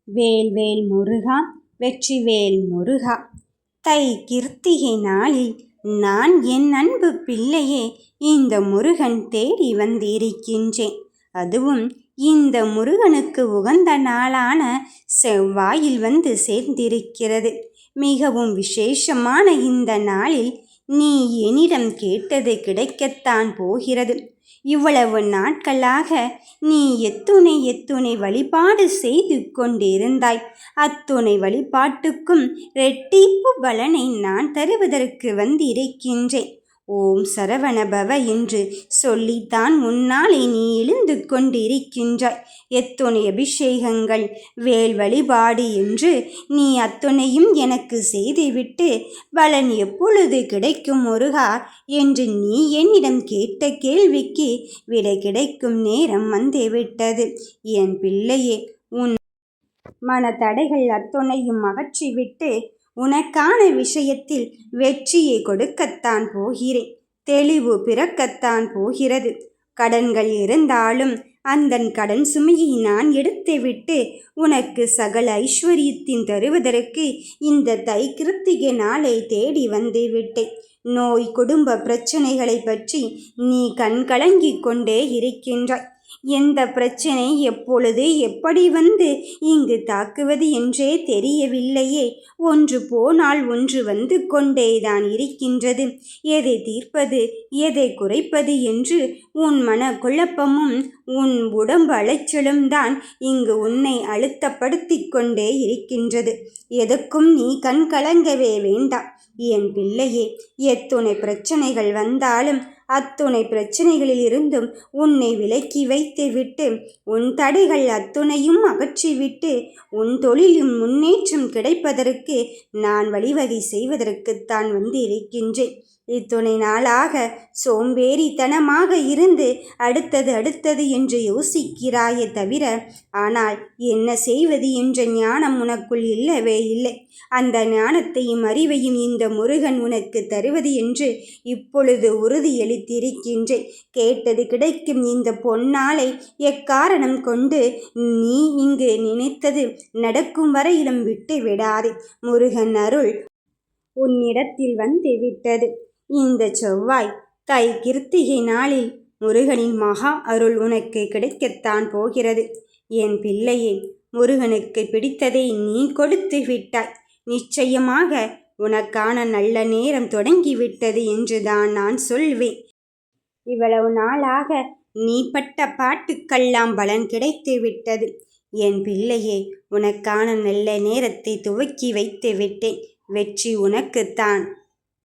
வேல்வேல் முருகா வெற்றிவேல் முருகா. தை கிருத்திகை நாளில் நான் என் அன்பு பிள்ளையே இந்த முருகன் தேடி வந்திருக்கின்றேன். அதுவும் இந்த முருகனுக்கு உகந்த நாளான செவ்வாயில் வந்து சேர்ந்திருக்கிறது. மிகவும் விசேஷமான இந்த நாளில் நீ என்னிடம் கேட்டது கிடைக்கத்தான் போகிறது. இவ்வளவு நாட்களாக நீ எத்துணை வழிபாடு செய்து கொண்டிருந்தாய். அத்துணை வழிபாட்டுக்கும் இரட்டிப்பு பலனை நான் தருவதற்கு வந்திருக்கின்றேன். ஓம் சரவணபவ என்று சொல்லித்தான் முன்னாலே நீ எழுந்து கொண்டிருக்கின்றாய். எத்துணை அபிஷேகங்கள் வேல் வழிபாடு என்று நீ அத்துணையும் எனக்கு செய்துவிட்டு பலன் எப்பொழுது கிடைக்கும் முருகா என்று நீ என்னிடம் கேட்ட கேள்விக்கு விடை கிடைக்கும் நேரம் வந்துவிட்டது. என் பிள்ளையே, உன் மனத்தடைகள் அத்துணையும் அகற்றிவிட்டு உனக்கான விஷயத்தில் வெற்றியை கொடுக்கத்தான் போகிறேன். தெளிவு பிறக்கத்தான் போகிறது. கடன்கள் இருந்தாலும் அந்த கடன் சுமையை நான் எடுத்துவிட்டு உனக்கு சகல ஐஸ்வர்யத்தின் தருவதற்கு இந்த தை கிருத்திகை நாளை தேடி வந்து விட்டேன். நோய் குடும்ப பிரச்சனைகளை பற்றி நீ கண் கலங்கிக் கொண்டே இருக்கின்றாய். எந்த பிரச்சனை எப்பொழுது எப்படி வந்து இங்கு தாக்குவது என்றே தெரியவில்லையே. ஒன்று போனால் ஒன்று வந்து கொண்டேதான் இருக்கின்றது. எதை தீர்ப்பது எதை குறைப்பது என்று உன் மன குழப்பமும் உன் உடம்பு அலைச்சலும் தான் இங்கு உன்னை அழுத்தப்படுத்தி கொண்டே இருக்கின்றது. எதுக்கும் நீ கண் கலங்கவே வேண்டாம் என் பிள்ளையே. எத்துணை பிரச்சனைகள் வந்தாலும் அத்துணை பிரச்சனைகளில் இருந்தும் உன்னை விலக்கி வைத்துவிட்டு உன் தடைகள் அத்துணையும் அகற்றிவிட்டு உன் தொழிலும் முன்னேற்றம் கிடைப்பதற்கு நான் வழிவகை செய்வதற்குத்தான் வந்து இருக்கின்றேன். இத்துணை நாளாக சோம்பேறித்தனமாக இருந்து அடுத்தது என்று யோசிக்கிறாயே தவிர, ஆனால் என்ன செய்வது என்ற ஞானம் உனக்குள் இல்லவே இல்லை. அந்த ஞானத்தையும் அறிவையும் இந்த முருகன் உனக்கு தருவது என்று இப்பொழுது உறுதியளித்திருக்கின்றேன். கேட்டது கிடைக்கும் இந்த பொன்னாளை எக்காரணம் கொண்டு நீ இங்கு நினைத்தது நடக்கும் வரையிலும் விட்டு விடாதே. முருகன் அருள் உன்னிடத்தில் வந்து விட்டது. இந்த செவ்வாய் தை கிருத்திகை நாளில் முருகனின் மகா அருள் உனக்கு கிடைக்கத்தான் போகிறது. என் பிள்ளையே, முருகனுக்கு பிடித்ததை நீ கொடுத்து விட்டாய். நிச்சயமாக உனக்கான நல்ல நேரம் தொடங்கிவிட்டது என்றுதான் நான் சொல்வேன். இவ்வளவு நாளாக நீ பட்ட பாட்டுக்கெல்லாம் பலன் கிடைத்து விட்டது. என் பிள்ளையே, உனக்கான நல்ல நேரத்தை துவக்கி வைத்து விட்டேன். வெற்றி உனக்குத்தான்.